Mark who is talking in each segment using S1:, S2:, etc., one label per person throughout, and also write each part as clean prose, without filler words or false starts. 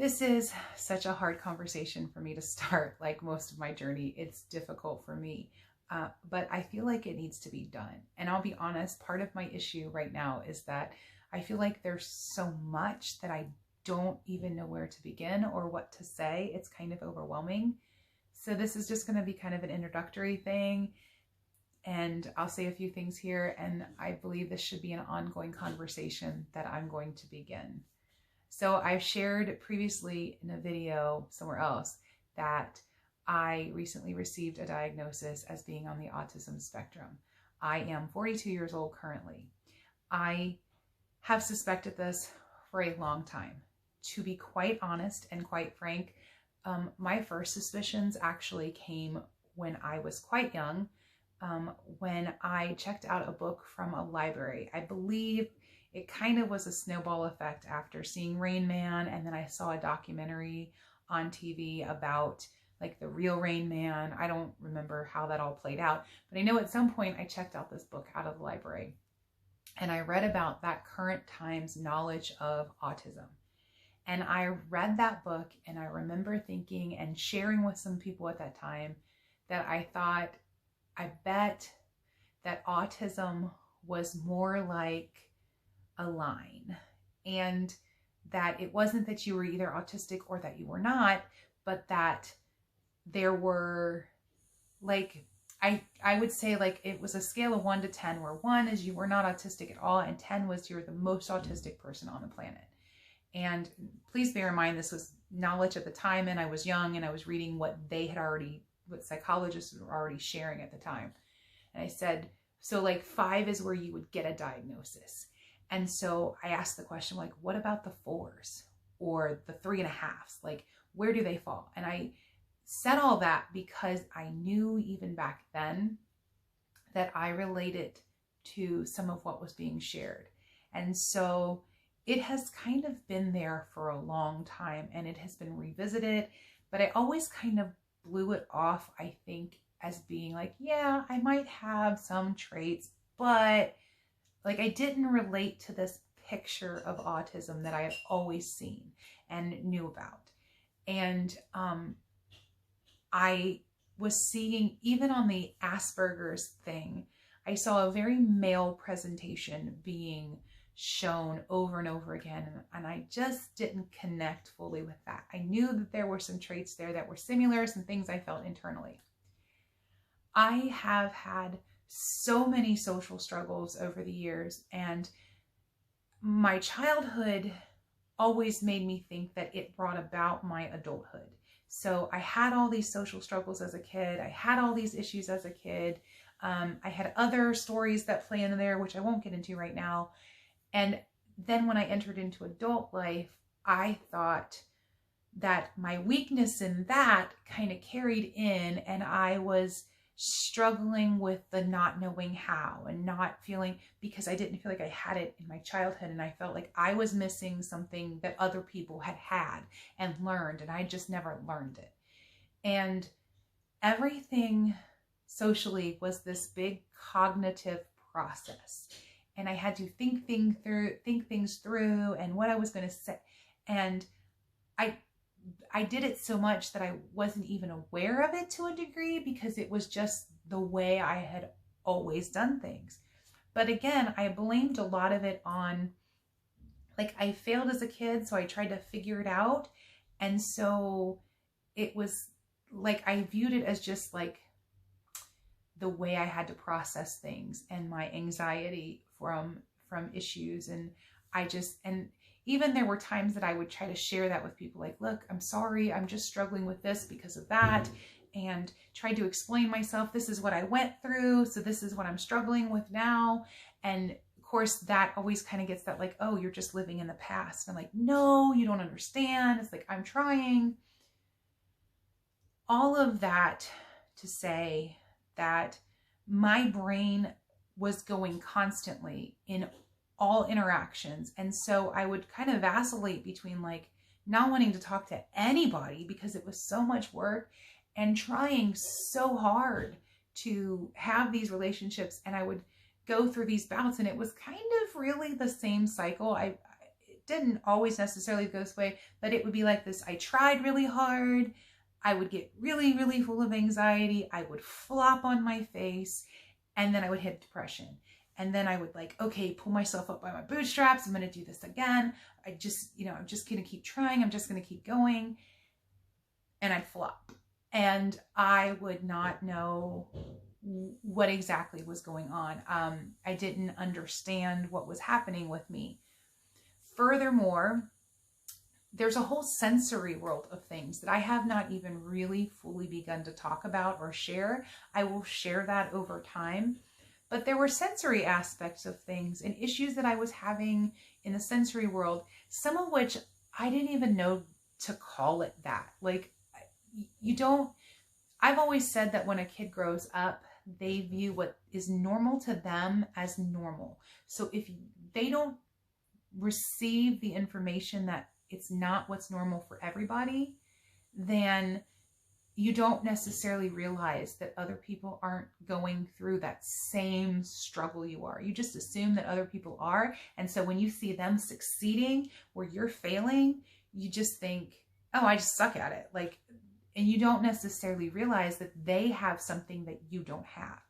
S1: This is such a hard conversation for me to start. Like most of my journey, it's difficult for me, but I feel like it needs to be done. And I'll be honest, part of my issue right now is that I feel like there's so much that I don't even know where to begin or what to say. It's kind of overwhelming. So this is just going to be kind of an introductory thing. And I'll say a few things here, and I believe this should be an ongoing conversation that I'm going to begin. So I've shared previously in a video somewhere else that I recently received a diagnosis as being on the autism spectrum. I am 42 years old currently. I have suspected this for a long time. To be quite honest and quite frank, my first suspicions actually came when I was quite young, when I checked out a book from a library. I believe it kind of was a snowball effect after seeing Rain Man, and then I saw a documentary on TV about like the real Rain Man. I don't remember how that all played out, but I know at some point I checked out this book out of the library and I read about that current time's knowledge of autism. And I read that book and I remember thinking and sharing with some people at that time that I thought, I bet that autism was more like a line, and that it wasn't that you were either autistic or that you were not, but that there were like, I would say like it was a scale of 1 to 10, where 1 is you were not autistic at all and 10 was you're the most autistic person on the planet. And please bear in mind, this was knowledge at the time and I was young and I was reading what psychologists were already sharing at the time. And I said, so like 5 is where you would get a diagnosis. And so I asked the question, like, what about the 4s or the 3.5s? Like, where do they fall? And I said all that because I knew even back then that I related to some of what was being shared. And so it has kind of been there for a long time and it has been revisited, but I always kind of blew it off, I think, as being like, yeah, I might have some traits, but like I didn't relate to this picture of autism that I have always seen and knew about. And I was seeing, even on the Asperger's thing, I saw a very male presentation being shown over and over again. And I just didn't connect fully with that. I knew that there were some traits there that were similar, some things I felt internally. I have had so many social struggles over the years, and my childhood always made me think that it brought about my adulthood. So I had all these social struggles as a kid. I had all these issues as a kid. I had other stories that play in there, which I won't get into right now. And then when I entered into adult life, I thought that my weakness in that kind of carried in, and I was struggling with the not knowing how and not feeling, because I didn't feel like I had it in my childhood, and I felt like I was missing something that other people had and learned, and I just never learned it. And everything socially was this big cognitive process, and I had to think things through and what I was going to say. And I did it so much that I wasn't even aware of it to a degree, because it was just the way I had always done things. But again, I blamed a lot of it on, like, I failed as a kid, so I tried to figure it out. And so it was like, I viewed it as just like the way I had to process things and my anxiety from issues. And even there were times that I would try to share that with people, like, look, I'm sorry, I'm just struggling with this because of that, and tried to explain myself. This is what I went through, so this is what I'm struggling with now. And of course, that always kind of gets that, like, oh, you're just living in the past. I'm like, no, you don't understand. It's like, I'm trying. All of that to say that my brain was going constantly in all interactions. And so I would kind of vacillate between like not wanting to talk to anybody because it was so much work, and trying so hard to have these relationships. And I would go through these bouts, and it was kind of really the same cycle. It didn't always necessarily go this way, but it would be like this. I tried really hard. I would get really, really full of anxiety. I would flop on my face, and then I would hit depression. And then I would like, okay, pull myself up by my bootstraps. I'm going to do this again. I'm just going to keep trying. I'm just going to keep going. And I'd flop. And I would not know what exactly was going on. I didn't understand what was happening with me. Furthermore, there's a whole sensory world of things that I have not even really fully begun to talk about or share. I will share that over time. But there were sensory aspects of things and issues that I was having in the sensory world, some of which I didn't even know to call it that. Like, I've always said that when a kid grows up, they view what is normal to them as normal. So if they don't receive the information that it's not what's normal for everybody, then you don't necessarily realize that other people aren't going through that same struggle you are. You just assume that other people are. And so when you see them succeeding where you're failing, you just think, oh, I just suck at it. Like, and you don't necessarily realize that they have something that you don't have.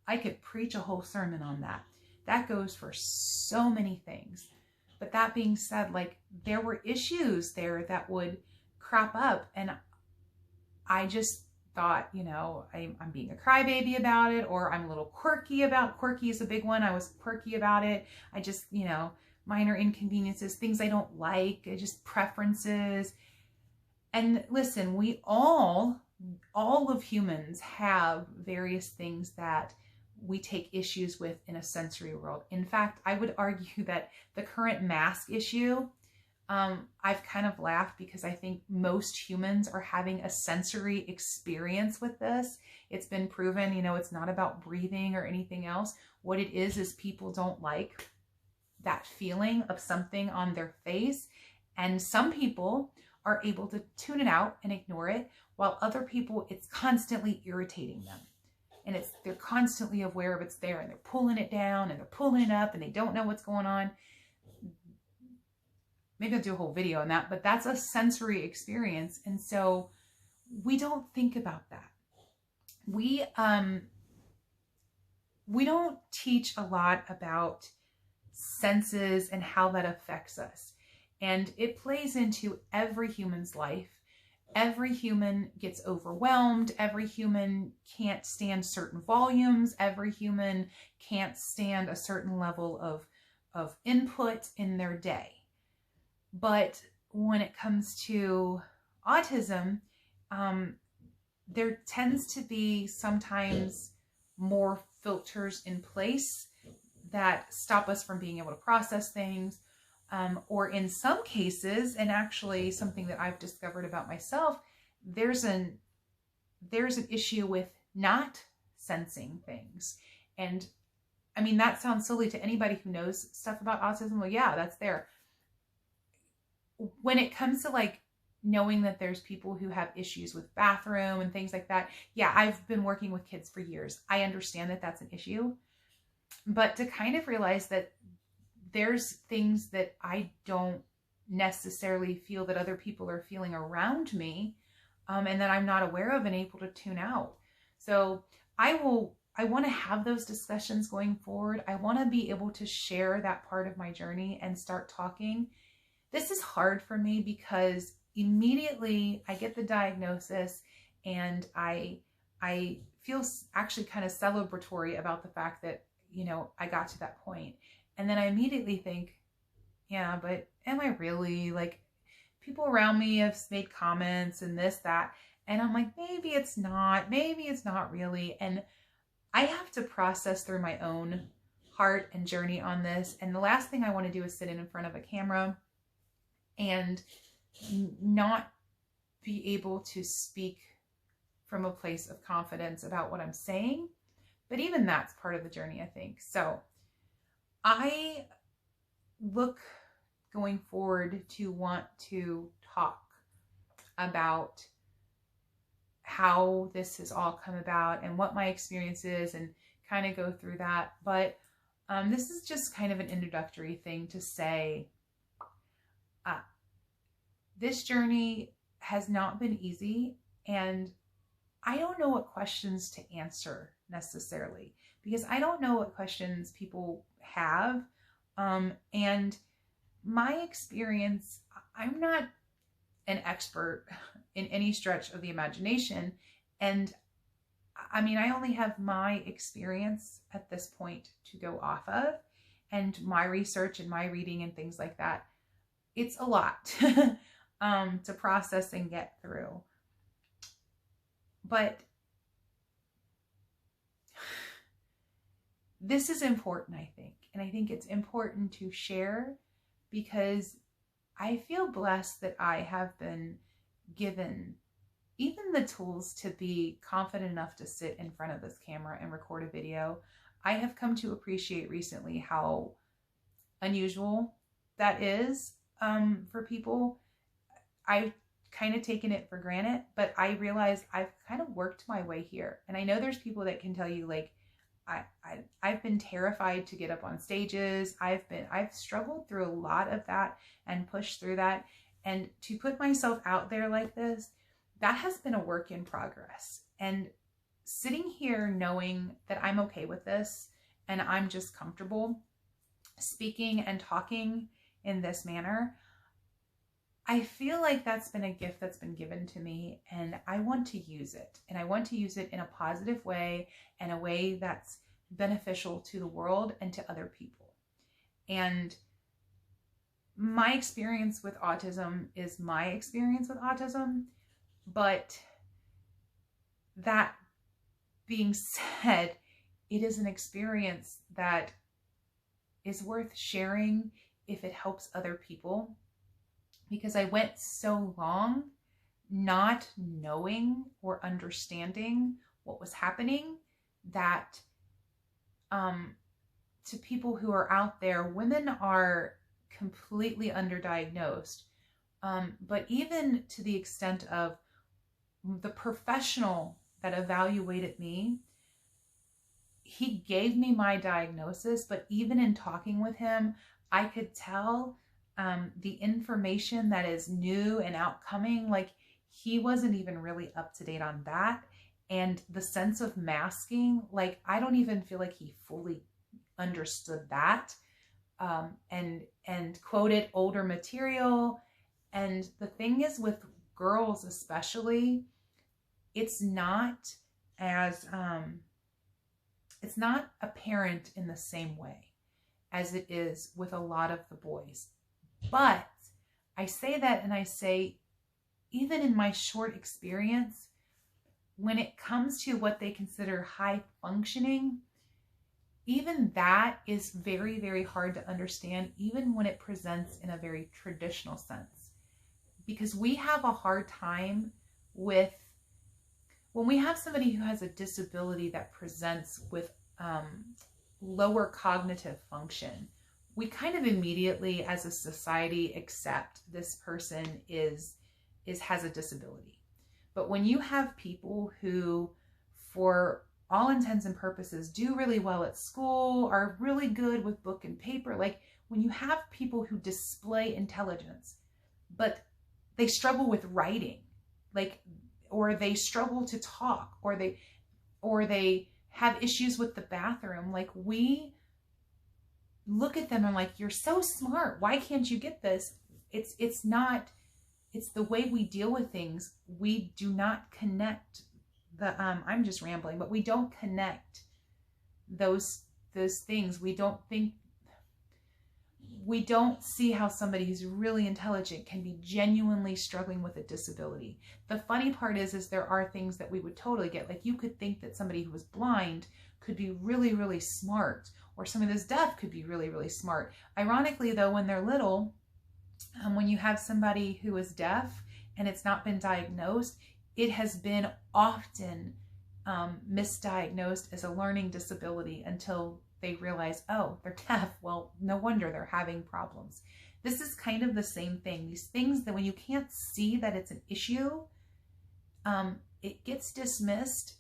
S1: I could preach a whole sermon on that. That goes for so many things. But that being said, like, there were issues there that would crop up, and I just thought, I'm being a crybaby about it, or I'm a little quirky is a big one. I was quirky about it. I just, minor inconveniences, things I don't like, just preferences. And listen, we all of humans have various things that we take issues with in a sensory world. In fact, I would argue that the current mask issue, I've kind of laughed because I think most humans are having a sensory experience with this. It's been proven, it's not about breathing or anything else. What it is people don't like that feeling of something on their face. And some people are able to tune it out and ignore it, while other people, it's constantly irritating them. And they're constantly aware of it's there, and they're pulling it down and they're pulling it up, and they don't know what's going on. Maybe I'll do a whole video on that, but that's a sensory experience. And so we don't think about that. We don't teach a lot about senses and how that affects us. And it plays into every human's life. Every human gets overwhelmed. Every human can't stand certain volumes. Every human can't stand a certain level of input in their day. But when it comes to autism, there tends to be sometimes more filters in place that stop us from being able to process things. Or in some cases, and actually something that I've discovered about myself, there's an issue with not sensing things. And I mean, that sounds silly to anybody who knows stuff about autism. Well, yeah, that's there. When it comes to like knowing that there's people who have issues with bathroom and things like that, yeah, I've been working with kids for years. I understand that that's an issue. But to kind of realize that there's things that I don't necessarily feel that other people are feeling around me, and that I'm not aware of and able to tune out. So I want to have those discussions going forward. I want to be able to share that part of my journey and start talking. This is hard for me because immediately I get the diagnosis and I feel actually kind of celebratory about the fact that, I got to that point. And then I immediately think, yeah, but am I really? Like, people around me have made comments and this, that, and I'm like, maybe it's not really. And I have to process through my own heart and journey on this. And the last thing I want to do is sit in front of a camera and not be able to speak from a place of confidence about what I'm saying. But even that's part of the journey, I think. So I look going forward to want to talk about how this has all come about and what my experience is and kind of go through that. But this is just kind of an introductory thing to say, Uh, this journey has not been easy, and I don't know what questions to answer necessarily, because I don't know what questions people have. And my experience, I'm not an expert in any stretch of the imagination. And I mean, I only have my experience at this point to go off of, and my research and my reading and things like that. It's a lot to process and get through. But this is important, I think. And I think it's important to share, because I feel blessed that I have been given even the tools to be confident enough to sit in front of this camera and record a video. I have come to appreciate recently how unusual that is for people. I've kind of taken it for granted, but I realize I've kind of worked my way here. And I know there's people that can tell you, like, I've been terrified to get up on stages. I've struggled through a lot of that and pushed through that. And to put myself out there like this, that has been a work in progress. And sitting here knowing that I'm okay with this and I'm just comfortable speaking and talking in this manner, I feel like that's been a gift that's been given to me, and I want to use it. And I want to use it in a positive way, and a way that's beneficial to the world and to other people. And my experience with autism is my experience with autism. But that being said, it is an experience that is worth sharing if it helps other people. Because I went so long not knowing or understanding what was happening that to people who are out there, women are completely underdiagnosed. But even to the extent of the professional that evaluated me, he gave me my diagnosis, but even in talking with him, I could tell the information that is new and outcoming, like he wasn't even really up to date on that. And the sense of masking, like I don't even feel like he fully understood that, and quoted older material. And the thing is, with girls especially, it's not as it's not apparent in the same way as it is with a lot of the boys. But I say that, and I say, even in my short experience, when it comes to what they consider high functioning, even that is very, very hard to understand, even when it presents in a very traditional sense. Because we have a hard time with, when we have somebody who has a disability that presents with lower cognitive function, we kind of immediately as a society accept this person has a disability. But when you have people who, for all intents and purposes, do really well at school, are really good with book and paper, like when you have people who display intelligence, but they struggle with writing, like, or they struggle to talk, or they have issues with the bathroom, like we look at them and like, you're so smart, why can't you get this? It's not, it's the way we deal with things. We do not connect the, I'm just rambling, but we don't connect those things. We don't see how somebody who's really intelligent can be genuinely struggling with a disability. The funny part is there are things that we would totally get. Like you could think that somebody who was blind could be really, really smart, or somebody that's deaf could be really, really smart. Ironically though, when they're little, when you have somebody who is deaf and it's not been diagnosed, it has been often misdiagnosed as a learning disability until they realize, oh, they're deaf. Well, no wonder they're having problems. This is kind of the same thing. These things that when you can't see that it's an issue, it gets dismissed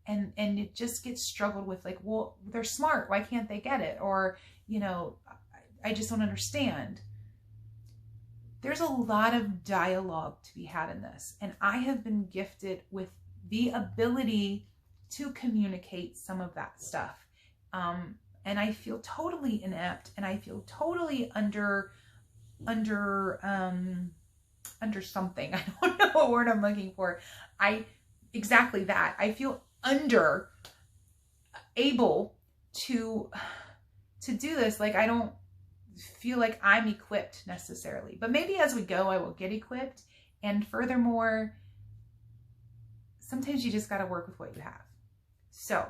S1: and it just gets struggled with, like, well, they're smart, why can't they get it? Or, you know, I just don't understand. there's a lot of dialogue to be had in this. And I have been gifted with the ability to communicate some of that stuff. And I feel totally inept, and I feel totally under something. I don't know what word I'm looking for. Exactly that. I feel able to do this. Like, I don't feel like I'm equipped necessarily, but maybe as we go, I will get equipped. And furthermore, sometimes you just got to work with what you have. So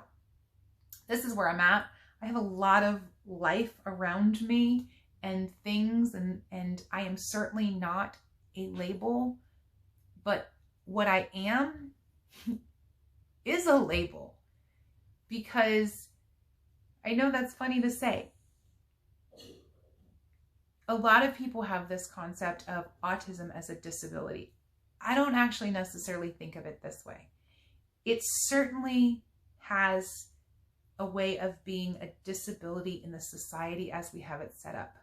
S1: this is where I'm at. I have a lot of life around me and things, and I am certainly not a label, but what I am is a label, because I know that's funny to say. A lot of people have this concept of autism as a disability. I don't actually necessarily think of it this way. It certainly has a way of being a disability in the society as we have it set up.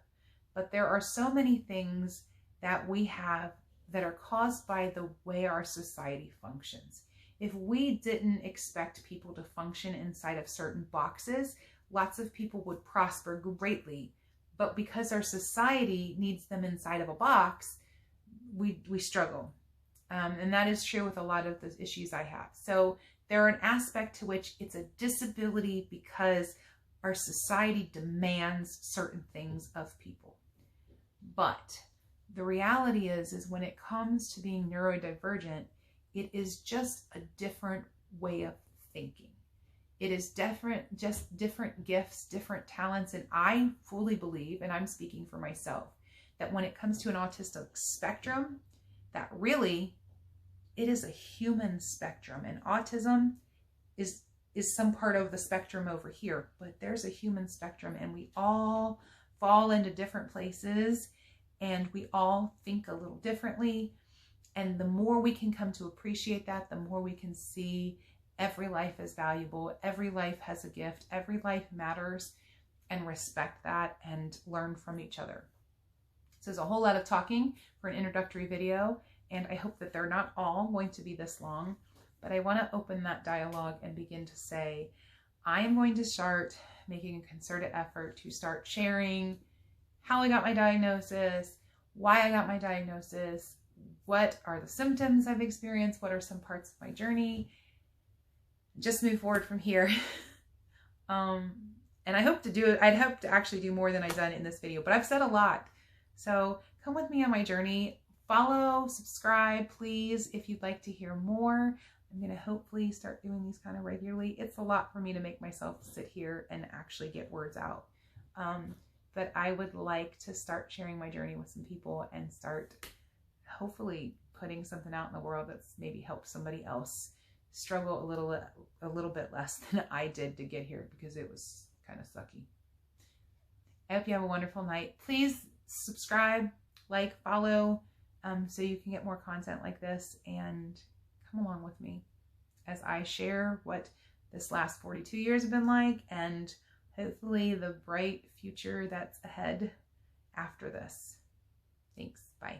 S1: But there are so many things that we have that are caused by the way our society functions. If we didn't expect people to function inside of certain boxes, lots of people would prosper greatly. But because our society needs them inside of a box, we struggle. And that is true with a lot of the issues I have. So there are an aspect to which it's a disability because our society demands certain things of people. But the reality is when it comes to being neurodivergent, it is just a different way of thinking. It is different, just different gifts, different talents. And I fully believe, and I'm speaking for myself, that when it comes to an autistic spectrum, that really it is a human spectrum, and autism is some part of the spectrum over here, but there's a human spectrum, and we all fall into different places, and we all think a little differently. And the more we can come to appreciate that, the more we can see every life is valuable, every life has a gift, every life matters, and respect that and learn from each other. So there's a whole lot of talking for an introductory video, and I hope that they're not all going to be this long, but I want to open that dialogue and begin to say, I am going to start making a concerted effort to start sharing how I got my diagnosis, why I got my diagnosis, what are the symptoms I've experienced, what are some parts of my journey, just move forward from here. And I hope to do it. I'd hope to actually do more than I've done in this video, but I've said a lot. So come with me on my journey. Follow, subscribe, please, if you'd like to hear more. I'm going to hopefully start doing these kind of regularly. It's a lot for me to make myself sit here and actually get words out. But I would like to start sharing my journey with some people and start hopefully putting something out in the world that's maybe helped somebody else struggle a little bit less than I did to get here, because it was kind of sucky. I hope you have a wonderful night. Please subscribe, like, follow, so you can get more content like this, and come along with me as I share what this last 42 years have been like, and hopefully the bright future that's ahead after this. Thanks. Bye.